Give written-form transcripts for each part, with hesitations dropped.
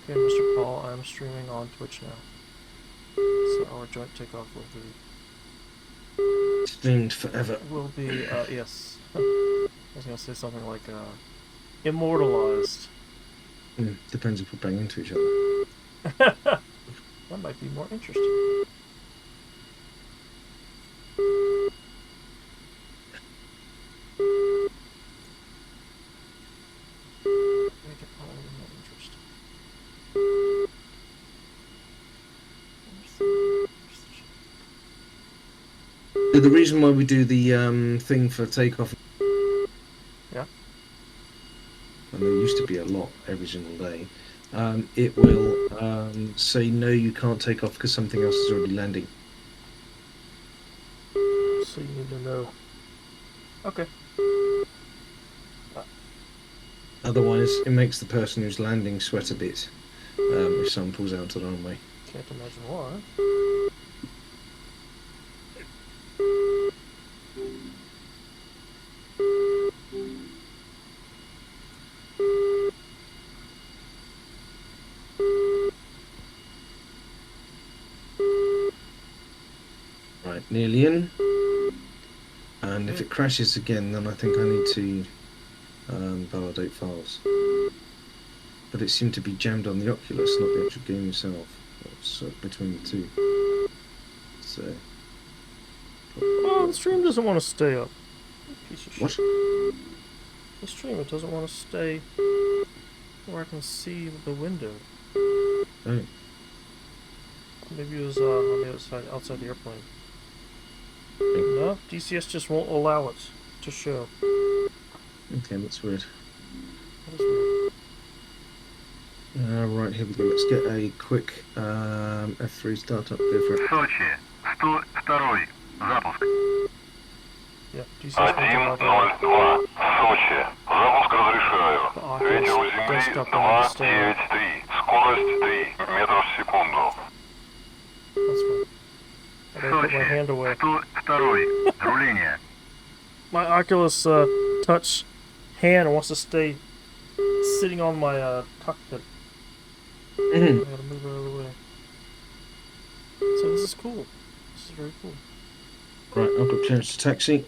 Okay, Mr. Paul, I'm streaming on Twitch now. So our joint takeoff Streamed forever. will be, yes. I was gonna say something like, immortalized. Depends if we're banging into each other. That might be more interesting. Make it all more interesting. The reason why we do the thing for takeoff. Yeah. And there used to be a lot every single day. It will say no, you can't take off because something else is already landing. So you need to know. Okay. Otherwise, it makes the person who's landing sweat a bit if someone pulls out to the runway. Can't imagine why. Right, nearly in. And if it crashes again, then I think I need to validate files. But it seemed to be jammed on the Oculus, not the actual game itself. It's between the two. So. Oh, the stream doesn't want to stay up. Piece of shit. What? The stream, it doesn't want to stay where I can see the window. Oh. Maybe it was on the other side, outside the airplane. No, DCS just won't allow it to show. Okay, that's weird. That is weird. Right, here we go. Let's get a quick F3 startup. Go for it. Сочи, 102, запуск. Yeah, DCS won't allow that. 102, Сочи, запуск разрешаю. The Ветер у Oculus земли desktop will stay. 293, скорость 3 метров в секунду. That's fine. I gotta put my Сочи, hand away. 102, руление. My Oculus Touch hand wants to stay sitting on my cockpit. I gotta move it out of the way. So this is cool. This is very cool. Right, I've got clearance to taxi.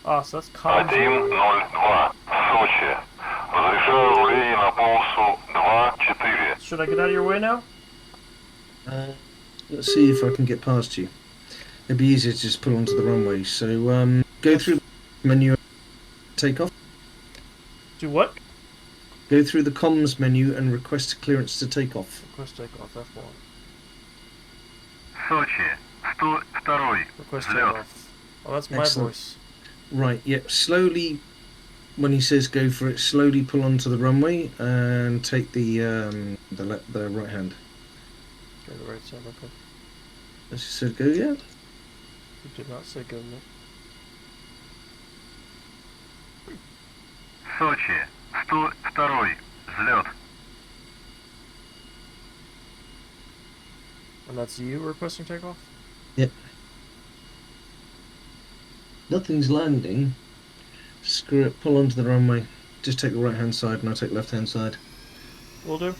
Ah, so that's comms. 102, Сочи, разрешаю руление на полосу 2-4. Should I get out of your way now? Let's see if I can get past you. It'd be easier to just pull onto the runway. So go through the menu, take off. Do what? Go through the comms menu and request clearance to take off. Request takeoff, F1. Сочи, 102, Request взлет. takeoff. Oh, that's my Excellent. voice. Right, yep. Slowly, when he says go for it, slowly pull onto the runway and take the right hand. Okay, the right side, okay. As he said, go, yeah. You did not say go, Nick. Сочи, 102, взлет. And that's you requesting takeoff? Yep. Nothing's landing. Screw it, pull onto the runway. Just take the right hand side and I'll take the left hand side. Will do.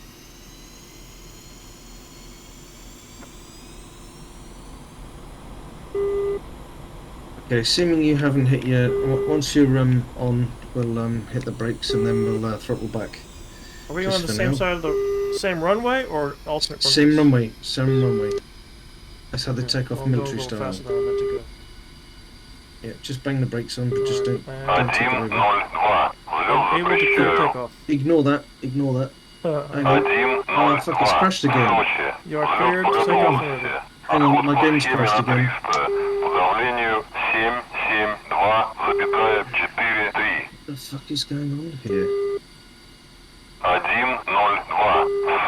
Okay, assuming you haven't hit yet, once you're on, we'll hit the brakes and then we'll throttle back. Are we Just on the for same now. side of the same runway or alternate runways? Same runway, same runway. That's how they Okay, take off I'll go a military little style. faster than I meant to go. Yeah, just bang the brakes on, but just don't Alright, take it over. 102, I'm взлет able to clear запрещаю. takeoff. Ignore that. Hang on. 102, Oh, fuck, it's crashed again. Сочи, You are взлет cleared по to take off готовности. already. Hang on, Отход my по game's схеме crashed на again. 300. По давлению 772,43. What the fuck is going on here? 102,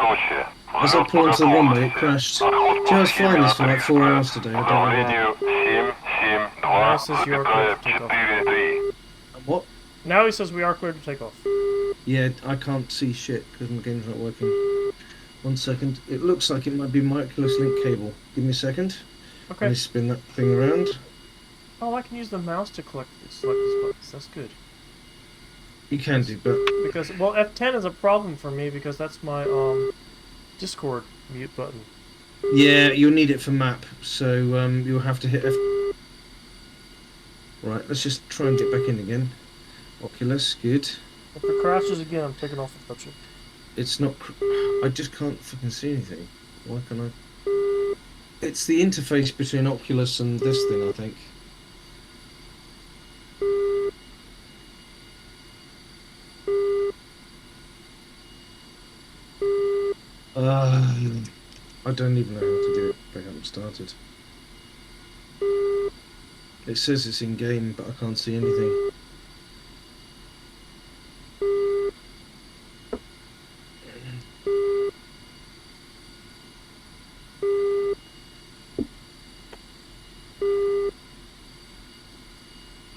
Сочи. As I pulled onto the runway, it crashed. Отход Do you know, I по was flying схеме this for на like 4 hours 300. today. По I don't know давлению 772,43. what. Now he says we are cleared to take off. Yeah, I can't see shit because my game's not working. 1 second. It looks like it might be my Oculus Link cable. Give me a second. Let Okay. me spin that thing around. Oh, I can use the mouse to select these buttons. That's good. You can do, but Because, well, F10 is a problem for me because that's my Discord mute button. yeah, you'll need it for map. So you'll have to hit F. Right, let's just try and get back in again. Oculus, good. If it crashes again, I'm taking off the touch. It's not. I just can't fucking see anything. Why can I? It's the interface between Oculus and this thing, I think. I don't even know how to get it back up and started. It says it's in game, but I can't see anything.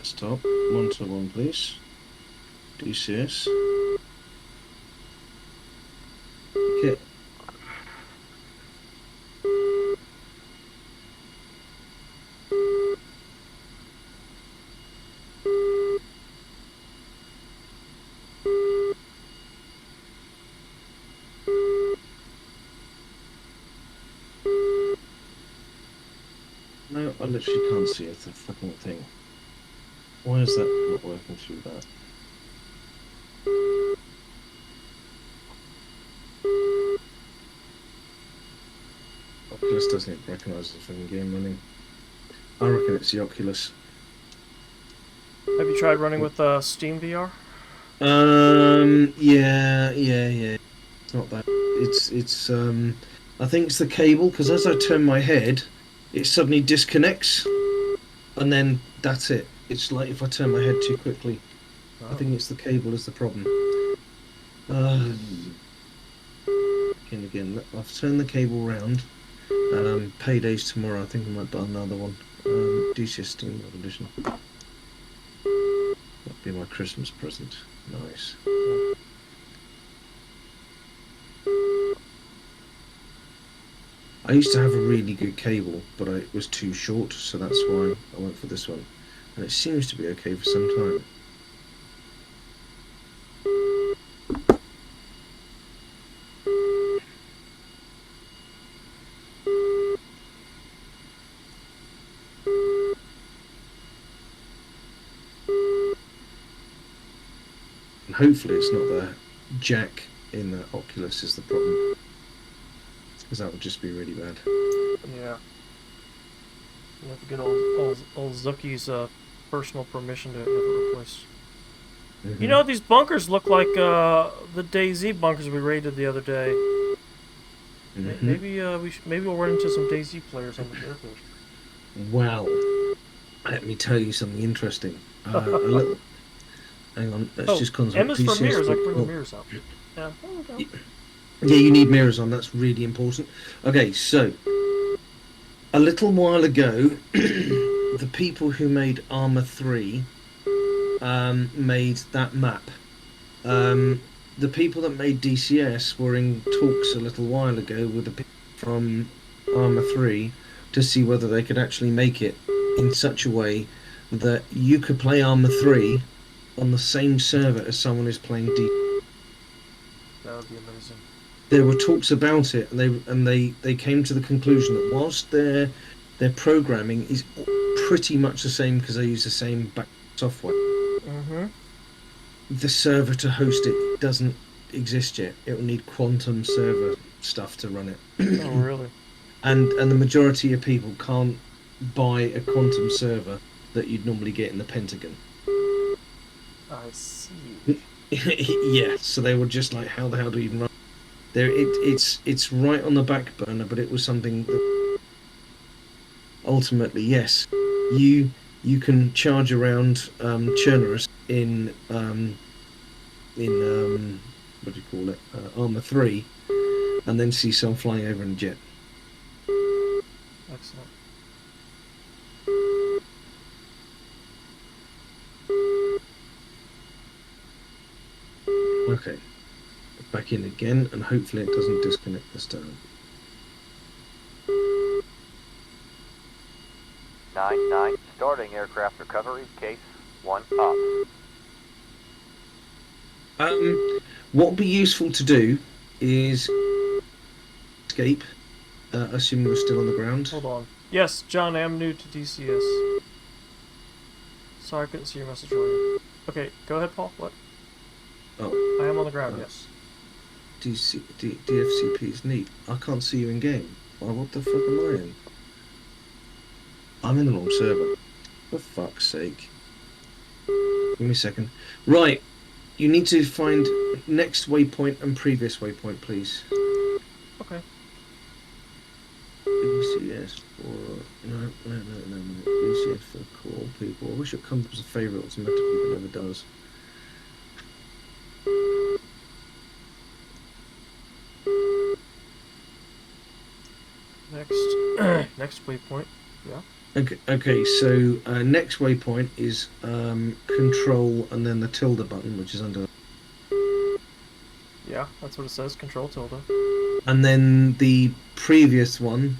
Stop. 1 to 1, please. DCS. Okay. No, I literally can't see a fucking thing. Why is that not working through that? Oculus doesn't recognise the fucking game running. I reckon it's the Oculus. Have you tried running with Steam VR? Yeah. It's not that. It's I think it's the cable, because as I turn my head, it suddenly disconnects, and then that's it. It's like if I turn my head too quickly. Oh. I think it's the cable is the problem. Again, I've turned the cable round. Payday's tomorrow. I think I might buy another one. DCS Steam Edition. That'd be my Christmas present. Nice. I used to have a really good cable, but it was too short, so that's why I went for this one. And it seems to be okay for some time. And hopefully it's not the jack in the Oculus is the problem, because that would just be really bad. Yeah. You have to get old Zookie's personal permission to have it replaced. Mm-hmm. You know, these bunkers look like the DayZ bunkers we raided the other day. Mm-hmm. Maybe we'll run into some DayZ players on the airport. Well, let me tell you something interesting. Hang on, let's just concentrate. M is for mirrors. I can bring the mirrors out. Yeah. Yeah, you need mirrors on. That's really important. Okay, so a little while ago, the people who made Arma 3 made that map. The people that made DCS were in talks a little while ago with the people from Arma 3 to see whether they could actually make it in such a way that you could play Arma 3 on the same server as someone who's playing DCS. That would be amazing. There were talks about it, and they came to the conclusion that whilst their programming is pretty much the same because they use the same back software, the server to host it doesn't exist yet. It will need quantum server stuff to run it. Oh, really? And the majority of people can't buy a quantum server that you'd normally get in the Pentagon. I see. Yeah, so they were just like, how the hell do we even run? It's right on the back burner, but it was something that ultimately, yes, you can charge around Chernarus in what do you call it, Arma 3, and then see someone flying over in a jet. Excellent. Okay, back in again, and hopefully it doesn't disconnect this time. 99, Starting aircraft recovery, case 1 up. What would be useful to do is escape, assuming we're still on the ground. Hold on. Yes, John, I am new to DCS. Sorry, I couldn't see your message earlier. Okay, go ahead, Paul. What? Oh, I am on the ground, yes. DFCP is neat. I can't see you in game. Well, what the fuck am I in? I'm in the wrong server. For fuck's sake. Give me a second. Right. You need to find next waypoint and previous waypoint, please. Okay. DCS for... No. DCS for cool people. I wish it comes as a favourite automatically, but never does. Next waypoint. Yeah. Okay, so next waypoint is control and then the tilde button, which is under. Yeah, that's what it says. Control tilde. And then the previous one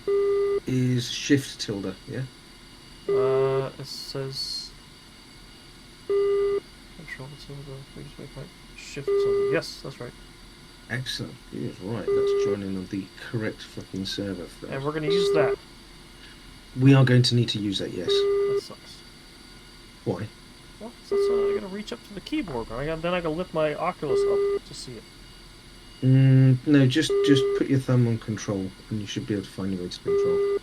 is shift tilde. Yeah. It says control tilde. Previous waypoint. Shift tilde. Yes, that's right. Excellent. Yes, right. That's joining on the correct fucking server. And we're gonna use that. We are going to need to use that. Yes. That sucks. Why? Well, that's I gotta reach up to the keyboard. Then I gotta lift my Oculus up to see it. No, just put your thumb on control, and you should be able to find your way to control.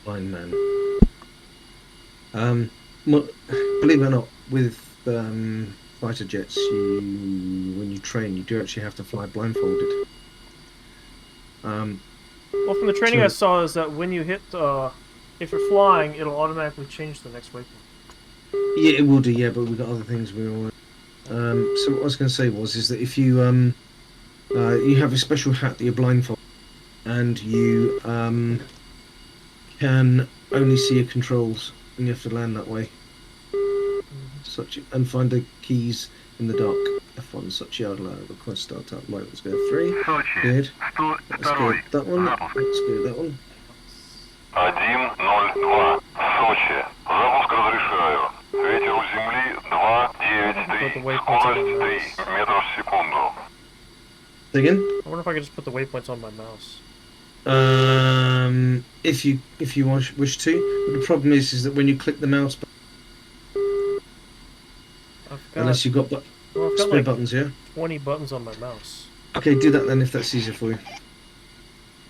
Blind man. Believe it or not, with fighter jets, when you train, you do actually have to fly blindfolded. Well, from the training I saw is that when you hit, if you're flying, it'll automatically change to the next waypoint. Yeah, it will do. Yeah, but we've got other things we all. So what I was going to say is that if you you have a special hat that you're blindfolded, and you can only see your controls, and you have to land that way. And find the keys in the dark. F1 Sochiadla, request startup. Right, let's go 3. Good. Let's go that one. Let's go that one. 102. Сочи. Запуск разрешаю. Ветер у земли 293. Скорость 3 метров в секунду. Say again? I wonder if I could just put the waypoints on my mouse. If you wish to, but the problem is that when you click the mouse button, unless you've got split like buttons, yeah. 20 buttons on my mouse. Okay, do that then if that's easier for you.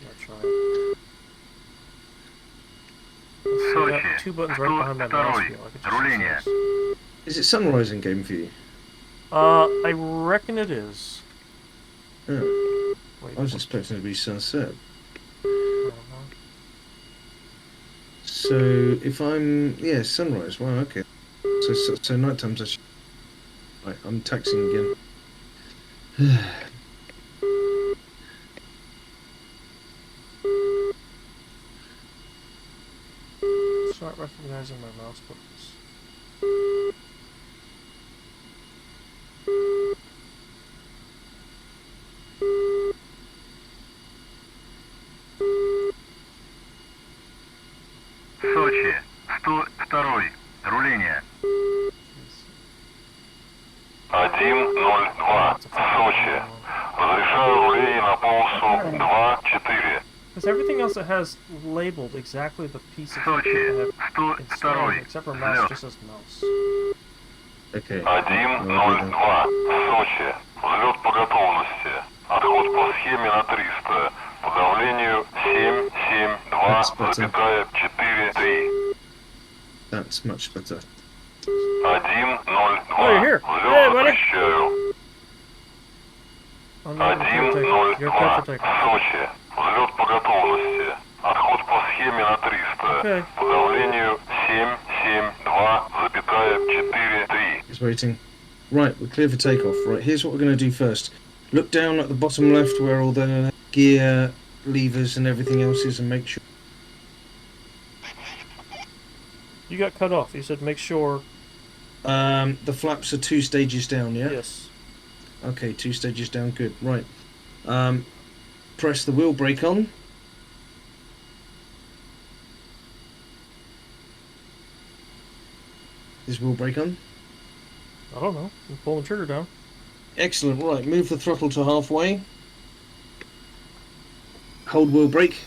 I'll try it. I got 2 buttons right behind my mouse wheel. I could just use Is it sunrise in game for you? I reckon it is. Oh. Wait, I was expecting it to be sunset. So if I'm sunrise. Wow, okay. So night time's actually. Right, I'm taxing again. Start recognizing my mouse buttons. Сочи. 102. Руление. 102. Сочи. Разрешаю руление на полосу 2-4. Because everything else that has labeled exactly the piece of equipment I have installed, except for mouse, just says mouse. Okay. 102. Сочи. Взлет по готовности. Отход по схеме на 300. По давлению 772,4-3. That's much better. 102. Oh, you're here. Hey, buddy. Запрещаю. Oh, no, you're clear for take-off. Сочи. Взлет по готовности. Отход по схеме на 300. Okay. По давлению 772,4-3. He's waiting. Right, we're clear for takeoff. Right, here's what we're going to do first. Look down at the bottom left where all the gear, levers and everything else is and make sure. You got cut off. You said make sure. The flaps are 2 stages down, yeah? Yes. Okay, 2 stages down, good. Right. Press the wheel brake on. Is wheel brake on? I don't know. I'm pulling the trigger down. Excellent. Right, move the throttle to halfway. Hold wheel brake.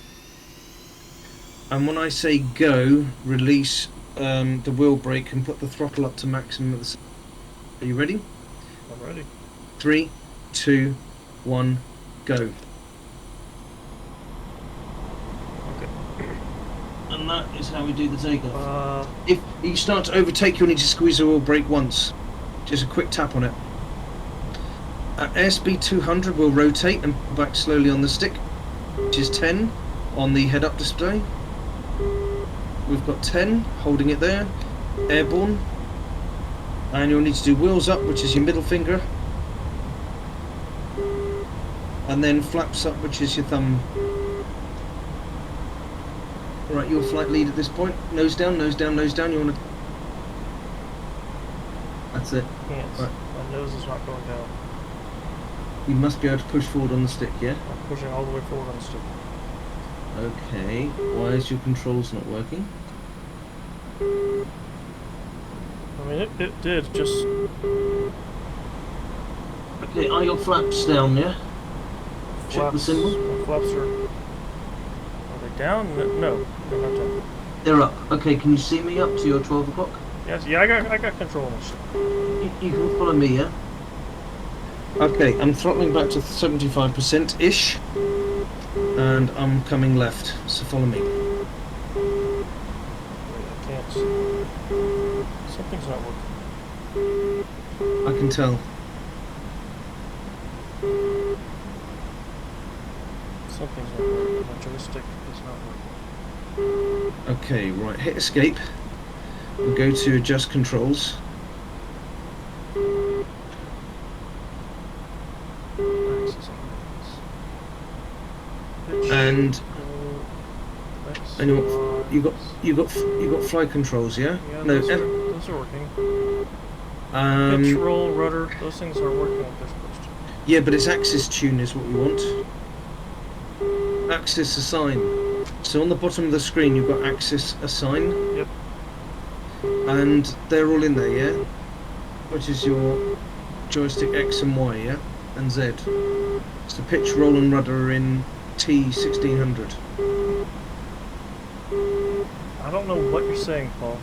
And when I say go, release the wheel brake and put the throttle up to maximum at the. Are you ready? I'm ready. 3, 2, 1, go. Okay. And that is how we do the takeoff. If If you start to overtake, you'll need to squeeze the wheel brake once. Just a quick tap on it. At airspeed 200, we'll rotate and pull back slowly on the stick, which is 10 on the head-up display. We've got 10, holding it there, airborne. And you'll need to do wheels up, which is your middle finger. And then flaps up, which is your thumb. Right, your flight lead at this point. Nose down, nose down, nose down. You want to... That's it. hands. Right. My nose is not going down. You must be able to push forward on the stick, yeah? I'm pushing all the way forward on the stick. Okay. Why is your controls not working? I mean, it did, just... Okay, are your flaps down, yeah? Check the symbol. My flaps are they down? No, they're not down. They're up. Okay, can you see me up to your 12 o'clock? Yes, yeah, I got control of this. You can follow me, yeah? Okay, I'm throttling back to 75%-ish. And I'm coming left, so follow me. Wait, I can't. Something's not working. I can tell. Something's not working. My joystick is not working. Okay, right, hit escape. We'll go to adjust controls. And you got fly controls, yeah? Yeah, No, those are working. Pitch, um, roll, rudder, those things are working like they're supposed to. yeah, but it's axis tune is what we want. Axis assign. So on the bottom of the screen you've got axis assign. Yep. And they're all in there, yeah? Which is your joystick X and Y, yeah? And Z. So pitch, roll and rudder are in T1600. I don't know what you're saying, Paul.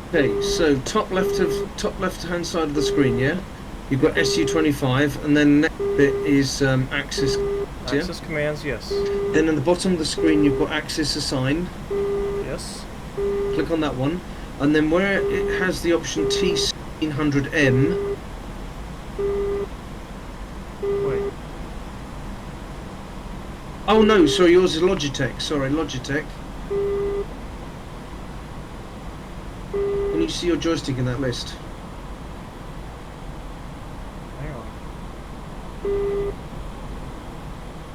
Okay, so top left hand side of the screen, yeah? You've got SU25 and then next bit is axis. Yeah? Access commands, yes. Then at the bottom of the screen you've got axis assign. Yes. Click on that one. And then where it has the option T1600M. Wait. Oh no, sorry, yours is Logitech. Sorry, Logitech. Can you see your joystick in that list? Hang on.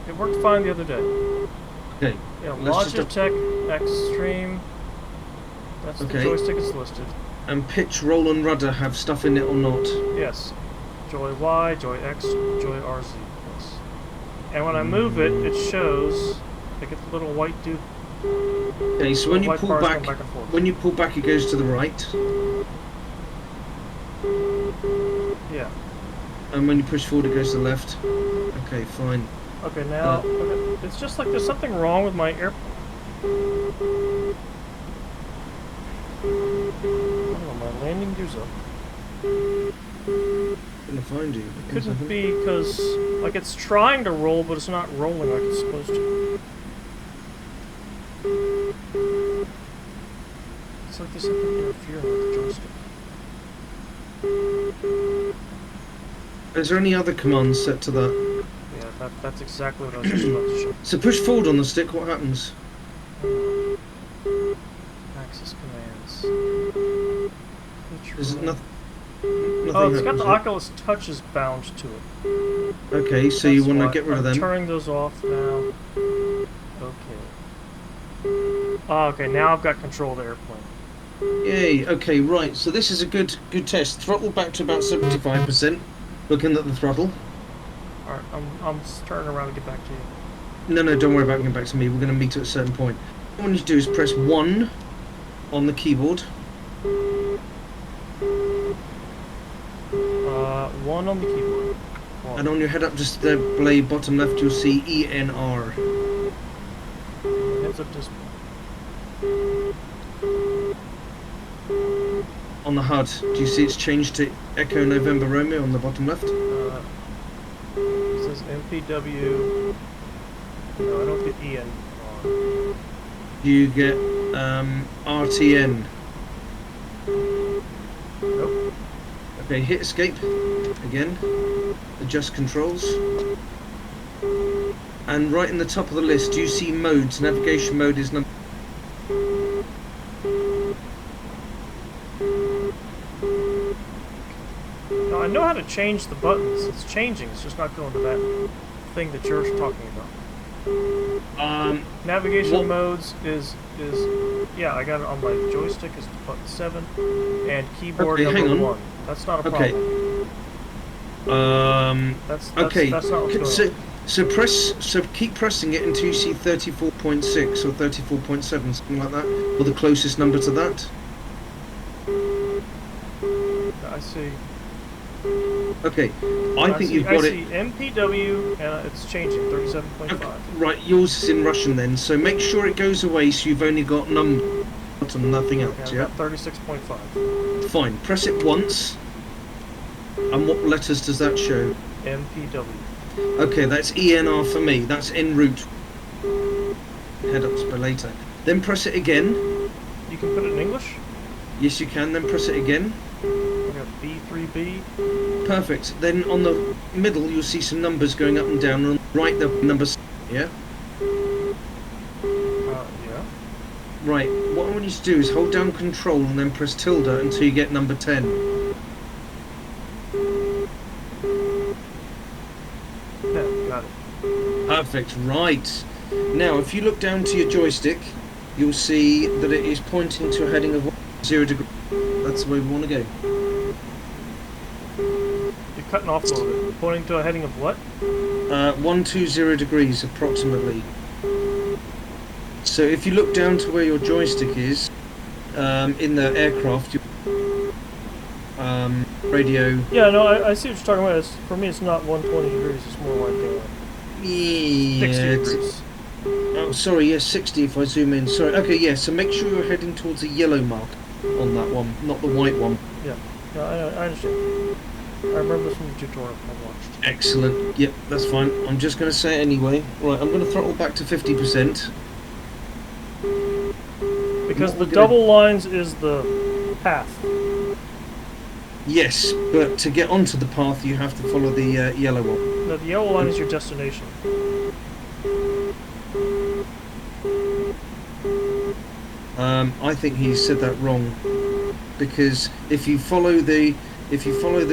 It worked fine the other day. Okay. Yeah, Let's just Logitech Extreme. That's the Okay. joystick is listed. And pitch, roll and rudder have stuff in it or not? Yes. Joy Y, Joy X, Joy RZ. Yes. And when I move it, it shows. I get the little white dude. Okay, so when you white pull bars back, going back and forth. when you pull back, it goes to the right, Yeah. and when you push forward, it goes to the left. Okay, fine. Okay, now okay, it's just like there's something wrong with my air. I don't know, my landing gear's up. Gonna find you. It couldn't be because like it's trying to roll, but it's not rolling like it's supposed to. It's like there's something interfering with the joystick. Is there any other commands set to that? Yeah, that's exactly what I was just about to show. So push forward on the stick. What happens? Access commands. Is it nothing? Oh, it's got the Oculus Touches bound to it. Okay, so you want to get rid of them. I'm turning those off now. Okay. Oh, okay, now I've got control of the airplane. Yay. Okay, right. So this is a good test. Throttle back to about 75%. Looking at the throttle. All right, I'm turning around to get back to you. No, don't worry about getting back to me. We're going to meet at a certain point. What you need to do is press 1 on the keyboard. 1 on the keyboard. One. And on your head-up display bottom left, you'll see ENR. Heads up display. On the HUD, do you see it's changed to Echo November Romeo on the bottom left? It says MPW. No, I don't get EN. You get RTN. Nope. Okay, hit escape again. Adjust controls. And right in the top of the list, do you see modes? Navigation mode is number. Now I know how to change the buttons. It's changing. It's just not going to that thing that you're talking about. Navigation modes is yeah, I got it on my joystick is button 7 and keyboard Okay, hang number on. 1. That's not a problem. That's Okay. That's not what's going on. So keep pressing it until you see 34.6 or 34.7, something like that, or the closest number to that. I see. Okay, I think you've got I it. see MPW and it's changing 37.5. Okay, right, yours is in Russian then, so make sure it goes away so you've only got number and nothing else, Okay, yeah? I've got 36.5. Fine, press it once, and what letters does that show? MPW. Okay, that's ENR for me, that's en route. Head up for later. Then press it again. You can put it in English? Yes, you can, then press it again. I got B3B. Perfect. Then on the middle, you'll see some numbers going up and down. And on the right, the numbers. Yeah. Yeah. Right. What I want you to do is hold down Control and then press tilde until you get number 10. Yeah, got it. Perfect. Right. Now, if you look down to your joystick, you'll see that it is pointing to a heading of 0 degrees. That's the way we want to go. You're cutting off a little bit. Pointing to a heading of what? 120 degrees approximately. So if you look down to where your joystick is in the aircraft, radio. Yeah, no, I see what you're talking about. For me, it's not 120 degrees. It's more like 60 degrees. Oh, sorry. Yes, 60 if I zoom in. Sorry. Okay, yeah. So make sure you're heading towards a yellow mark on that one, not the white one. Yeah, no, I understand. I remember this from the tutorial I watched. Excellent. Yep, that's fine. I'm just going to say it anyway. Right, I'm going to throttle back to 50%. Because the double lines is the path. Yes, but to get onto the path, you have to follow the yellow one. No, the yellow line is your destination. I think he said that wrong, because if you follow the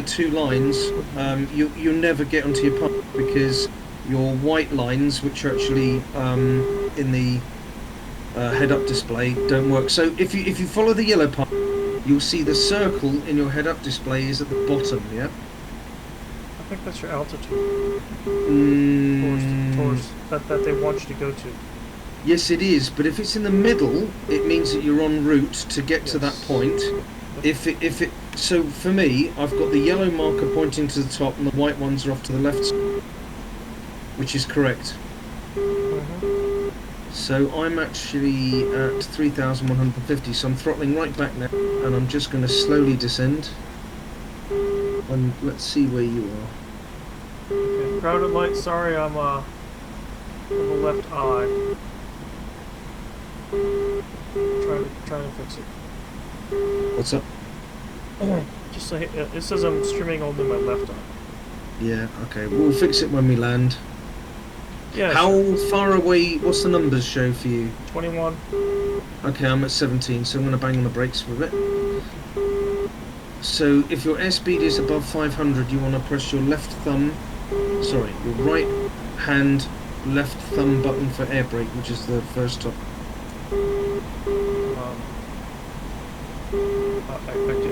two lines, you'll never get onto your path, because your white lines, which are actually in the head-up display, don't work. So if you follow the yellow path, you'll see the circle in your head-up display is at the bottom. Yeah. I think that's your altitude. Towards that they want you to go to. Yes, it is. But if it's in the middle, it means that you're en route to get to that point. So for me, I've got the yellow marker pointing to the top, and the white ones are off to the left side, which is correct. So I'm actually at 3,150, so I'm throttling right back now, and I'm just going to slowly descend. And let's see where you are. Okay, crowded light. Sorry, I'm on the left eye. Trying to fix it. What's up? Just say it says I'm streaming only my left eye. Yeah. Okay. We'll fix it when we land. Yeah. How far away? What's the numbers show for you? 21. Okay, I'm at 17, so I'm going to bang on the brakes for a bit. So if your airspeed is above 500, you want to press your your right hand left thumb button for air brake, which is the first top.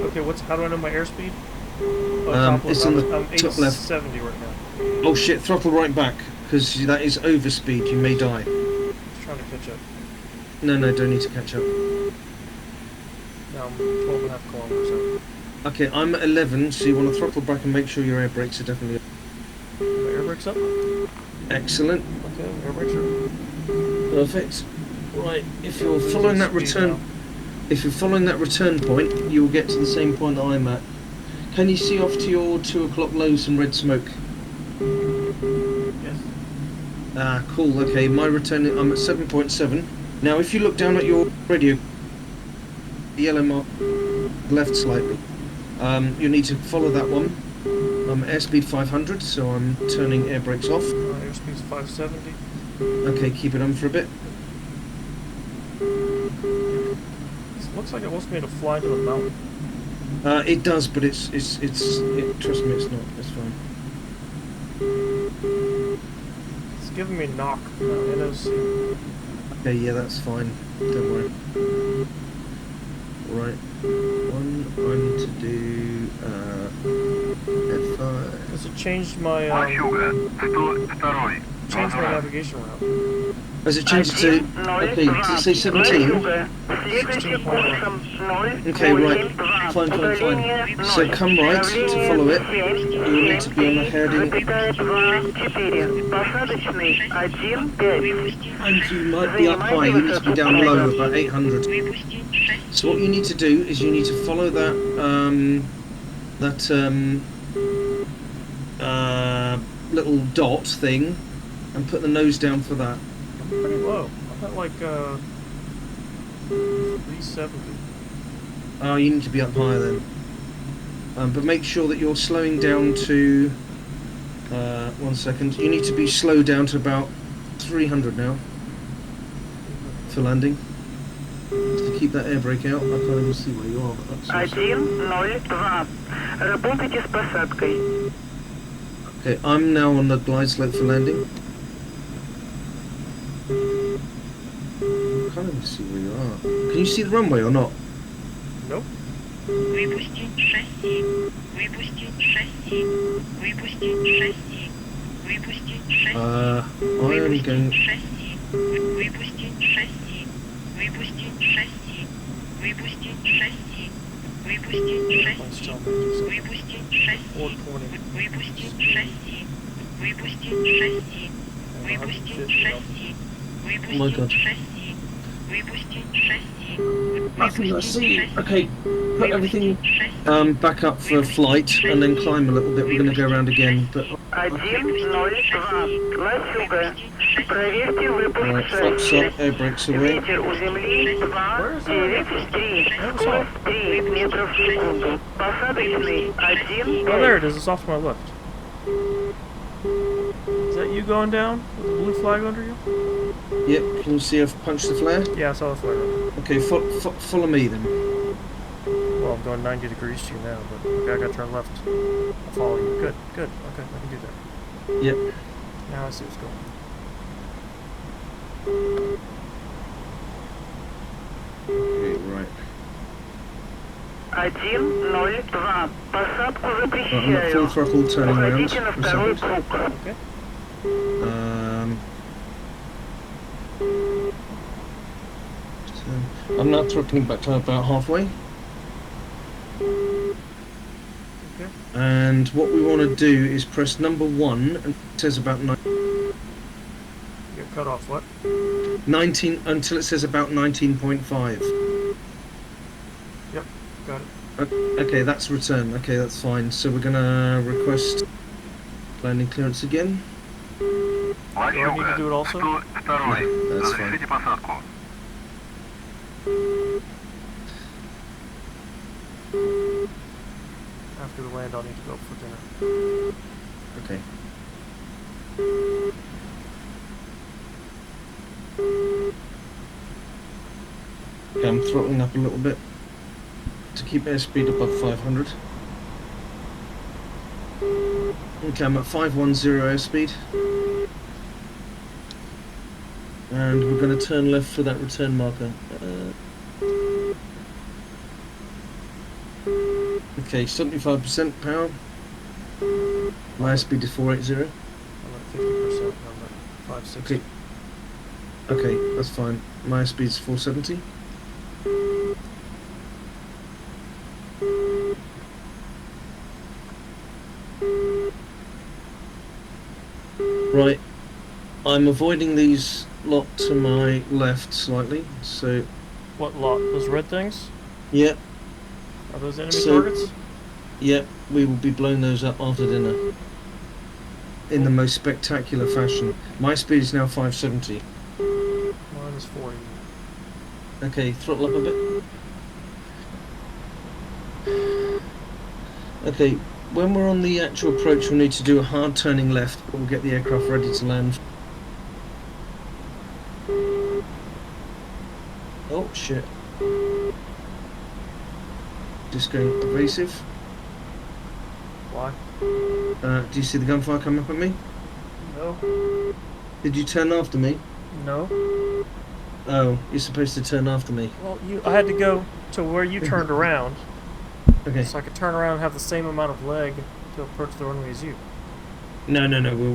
Okay, how do I know my airspeed? It's on the I'm top left. 870 right now. Oh shit, throttle right back, because that is overspeed, you may die. Just trying to catch up. No, don't need to catch up. Now I'm 12.5 kilometers out. Okay, I'm at 11, so you want to throttle back and make sure your air brakes are definitely My air brakes up? excellent. Okay, air brakes are... Perfect. Right, if you're following that return, point, you will get to the same point that I'm at. Can you see off to your 2 o'clock low some red smoke? Yes. Ah, cool. Okay, my return, I'm at 7.7. Now, if you look down at your radio, the yellow mark left slightly, you need to follow that one. I'm at airspeed 500, so I'm turning air brakes off. Airspeed's 570. Okay, keep it on for a bit. It looks like it wants me to fly to the mountain. It does, but trust me, it's not. It's fine. It's giving me knock. No, NOC. Okay, yeah, that's fine. Don't worry. Right. One, I need to do F5. Because it changed my Лачуга, 102. changed my navigation route. Has it changed it to? Okay, does it say 17? Okay, right. Fine. So come right to follow it. You need to be on the heading. And you might be up high. You need to be down low, about 800. So what you need to do is you need to follow that little dot thing, and put the nose down for that. I'm pretty low. I'm at like 370. Oh, you need to be up higher then. But make sure that you're slowing down to 1 second. You need to be slowed down to about 300 now for landing. To keep that air brake out. I can't even see where you are, but that's awesome. 102. Работайте с посадкой. Okay, I'm now on the glide slope for landing. I can't even see where you are. Can you see the runway or not? Nope. Выпустить шасси. Выпустить шасси. Выпустить шасси. Выпустить шасси. I'm only going. Шасси. Выпустить шасси. Выпустить шасси. Выпустить шасси. Выпустить шасси. Выпустить шасси. 420. Выпустить шасси. Выпустить шасси. Выпустить шасси. Oh my God. Шасси. Выпустить шасси. Nothing I see. Okay, put everything back up for flight and then climb a little bit. We're going to go around again. But 102. Лачуга. Проверьте выпуск right, flaps up, air brakes away. Ветер у земли 293. Скорость 3 метров в секунду. Посадочный 1. Oh, there it is. It's off to my left. Is that you going down with the blue flag under you? Yep. Can you see I've punched the flare? Yeah, I saw the flag. Okay, follow me then. Well, I'm going 90 degrees to you now, but okay, I got to turn left. I'll follow you. Good. Okay, I can do that. Yep. Now I see what's going on. Okay, right. 102. Посадку Right, I'm at запрещаю. full throttle turning around. Уходите на второй круг. Okay. I'm now throttling back to about halfway. Okay. And what we want to do is press number 1, and it says about Get cut off. What? 19 until it says about 19.5. Yep. Got it. Okay, that's return. Okay, that's fine. So we're gonna request landing clearance again. Do I need to do it also? 102. That's fine. Разрешите посадку. After the land, I'll need to go for dinner. Okay. Okay, I'm throttling up a little bit to keep airspeed above 500. Okay, I'm at 510 airspeed. And we're going to turn left for that return marker. Okay, 75% power. My speed is 480. I'm at 50%. I'm at 560. Okay. Okay, that's fine. My speed is 470. Right. I'm avoiding these lot to my left slightly, so What lot? Those red things? yeah, Are those enemy So- targets? yeah, we will be blowing those up after dinner. In the most spectacular fashion. My speed is now 570. Mine is 40. Okay, throttle up a bit. Okay, when we're on the actual approach, we'll need to do a hard turning left, but we'll get the aircraft ready to land. Oh, shit. Just going evasive. Why? Do you see the gunfire coming up at me? No. Did you turn after me? No. Oh, you're supposed to turn after me. Well, I had to go to where you turned around, Okay. so I could turn around and have the same amount of leg to approach the runway as you. No,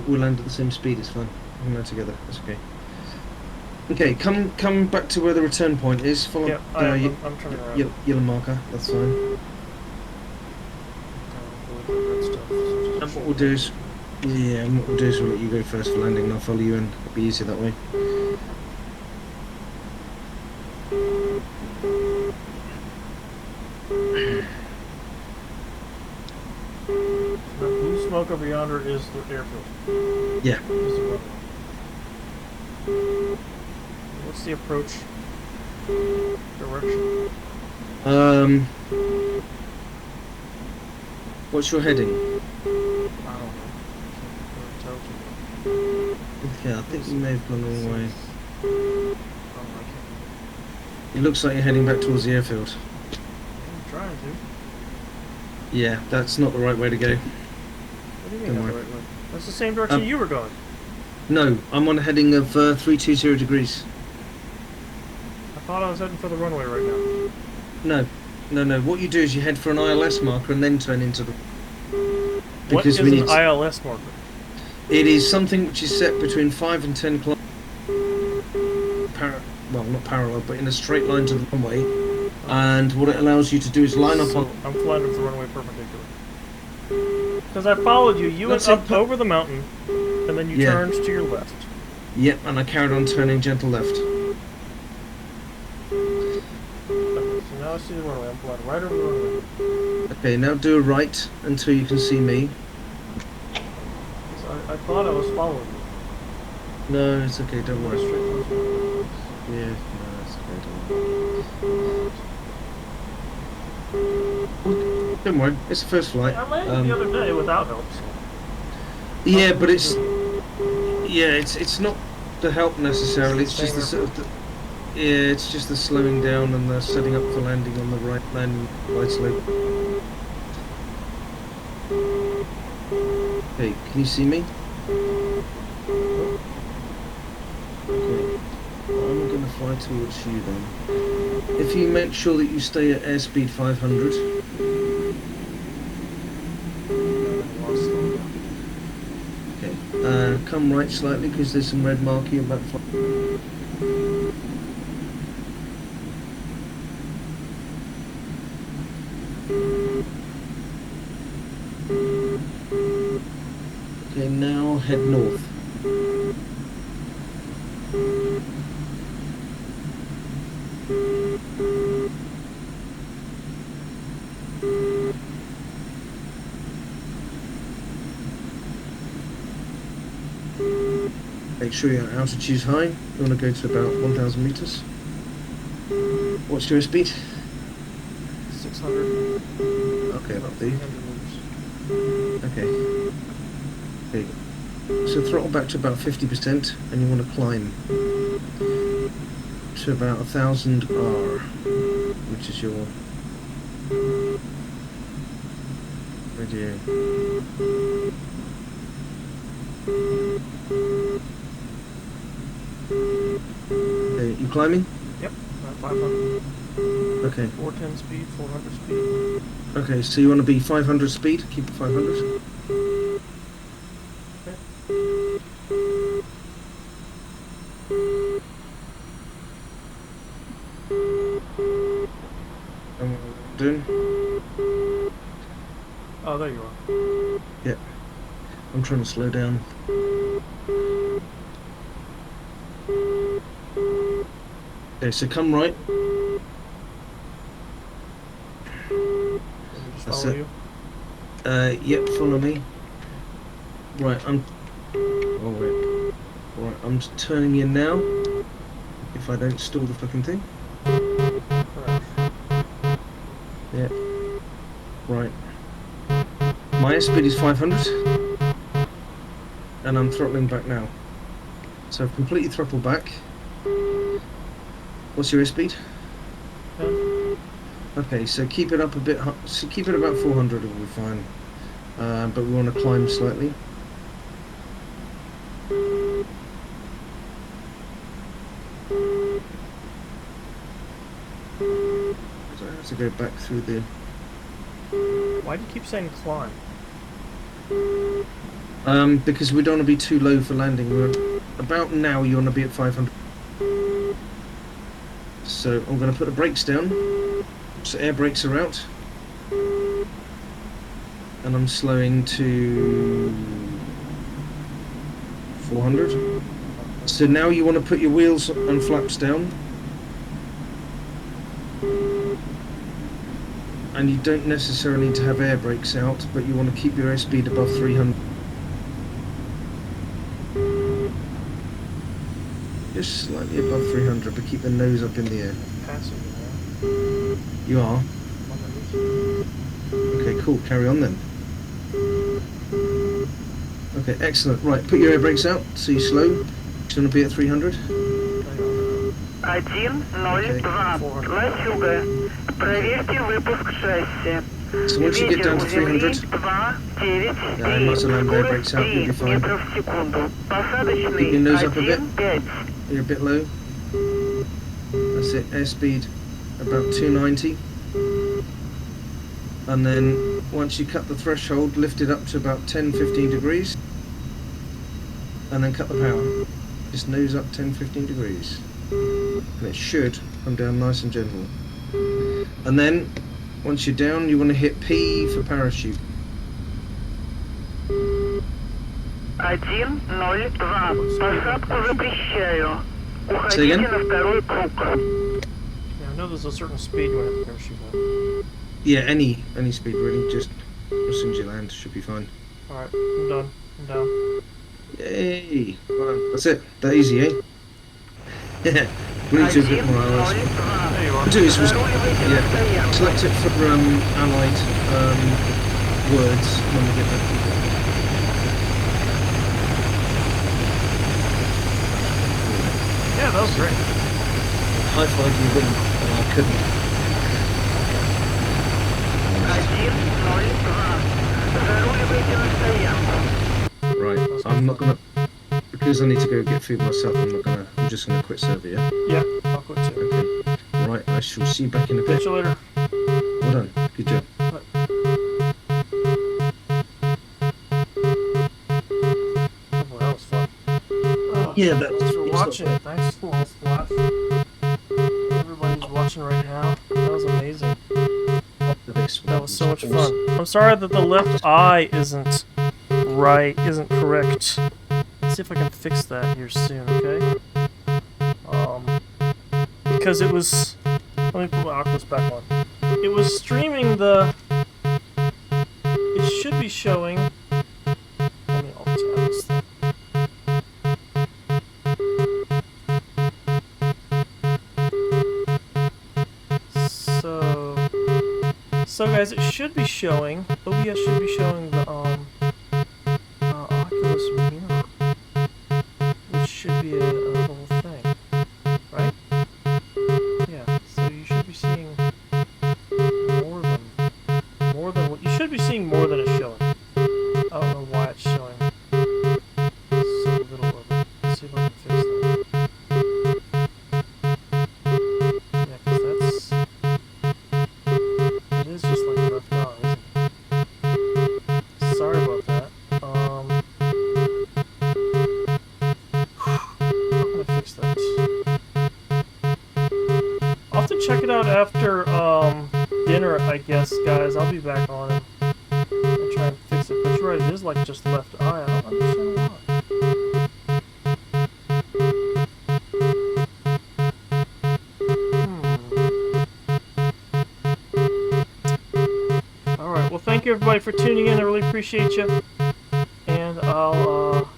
we'll land at the same speed, it's fine. We'll land together, that's okay. Okay, come back to where the return point is. Follow Yep, I'm turning around. yellow marker, that's fine. And what we'll do is, we'll let you go first for landing, and I'll follow you in. It'll be easier that way. The blue smoke over yonder is the airfield. Yeah. Is the runway. What's the approach direction? What's your heading? I don't know. Can't tell you. Okay, I think you may have gone the wrong way. Oh, It looks like you're heading back towards the airfield. I'm trying to. Yeah, that's not the right way to go. What do you mean Don't not the worry. right way? That's the same direction you were going. No, I'm on a heading of 320 degrees. I thought I was heading for the runway right now. No. What you do is you head for an ILS marker and then turn into the... What is an ILS marker? It is something which is set between 5 and 10 kilometers. Well, not parallel, but in a straight line to the runway. And what it allows you to do is line up So on... I'm flying with the runway perpendicular. Because I followed you. You went That's up over the mountain, and then you Yeah. turned to your left. Yep, and I carried on turning gentle left. Okay, so now I see the runway. I'm flying right over the runway. Okay, now do a right until you can see me. So I thought I was following you. No, it's okay, don't worry. Straight towards me. Yeah, no, it's okay, don't worry, it's the first flight. I landed the other day without help. So. Yeah, but it's not the help necessarily. It's just the sort of it's just the slowing down and the setting up for landing on the right slope. Okay, can you see me? Okay, I'm gonna fly towards you then. If you make sure that you stay at airspeed 500. Come right slightly because there's some red marking about the flight. Okay, now head north. Make sure your altitude's high. You want to go to about 1,000 meters. What's your speed? 600. Okay, About that'll do. 300 meters. Okay. Okay. So throttle back to about 50%, and you want to climb to about 1,000 R, which is your radio. Okay, you climbing? Yep, about 500. Okay. 410 speed, 400 speed. Okay, so you want to be 500 speed? Keep it 500. And what we're doing? Oh, there you are. Yeah. I'm trying to slow down. Okay, so come right. Just That's follow it. you. Yep, follow me. Right, oh wait. Right, I'm just turning in now. If I don't stall the fucking thing. Correct. Yeah. Right. My airspeed is 500. And I'm throttling back now. So I've completely throttled back. What's your airspeed? 10. Okay, so keep it up a bit. So keep it about 400, it'll be fine. But we want to climb slightly. So I have to go back through the. Why do you keep saying climb? Because we don't want to be too low for landing. We're about now. You want to be at 500. So I'm going to put the brakes down. So air brakes are out. And I'm slowing to 400. So now you want to put your wheels and flaps down. And you don't necessarily need to have air brakes out, but you want to keep your airspeed above 300. Just slightly above 300, but keep the nose up in the air. Passing you You are? there. Okay, cool. Carry on then. Okay, excellent. Right, put your air brakes out, so you're slow. You want to be at 300. 102. Лачуга. Проверьте выпуск шасси. So once you get down to 300, 2,9, yeah, I must have landed air brakes out, you'll be fine. метров в секунду. Keep Посадочный your nose up a bit. 1,5. You're a bit low. That's it. Airspeed about 290. And then once you cut the threshold, lift it up to about 10-15 degrees. And then cut the power. Just nose up 10-15 degrees. And it should come down nice and gentle. And then once you're down, you want to hit P for parachute. 1,02. Посадку запрещаю. Say Уходите again? на второй круг. Yeah, I know there's a certain speed when it parachute out. Yeah, any speed really. Just as soon as you land, should be fine. Alright, I'm done. I'm down. Yay! Well, that's it. That easy, eh? Yeah. We need to do a bit more hours. 1,02. There you are. Do this was Разруливайте на стоянку. select it for allied words when we get back. Yeah, that was great. High five you win, and I couldn't. 1,02. Разруливайте на стоянку. Right, I'm not gonna, because I need to go get food myself. I'm just gonna quit server. Yeah. Yeah, I'll quit too. Okay. Right, I shall see you back in a bit. Catch you later. Well done. Good job. Oh, that was fun. Yeah, Thanks for watching. Thanks for everybody's watching right now. That was amazing. That was so much fun. I'm sorry that the left eye isn't correct. Let's see if I can fix that here soon, okay? Because it was... Let me put my Oculus back on. It was streaming the... It should be showing... Let me alt tab this thing. So guys, it should be showing, OBS should be showing the Oculus mirror, which should be a little thing, right? Yeah, so you should be seeing more than what you should be seeing more than it's showing. I don't know why it's showing so little of it. Let's see if I can fix that. Yeah, because it is just like a left eye, isn't it? Sorry about that. How can I fix that? I'll have to check it out after dinner, I guess, guys. I'll be back on it and try and fix it. But you're right, it is like just left eye. I don't understand why. thank you everybody for tuning in. I really appreciate you. And I'll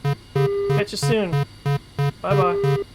catch you soon. Bye-bye.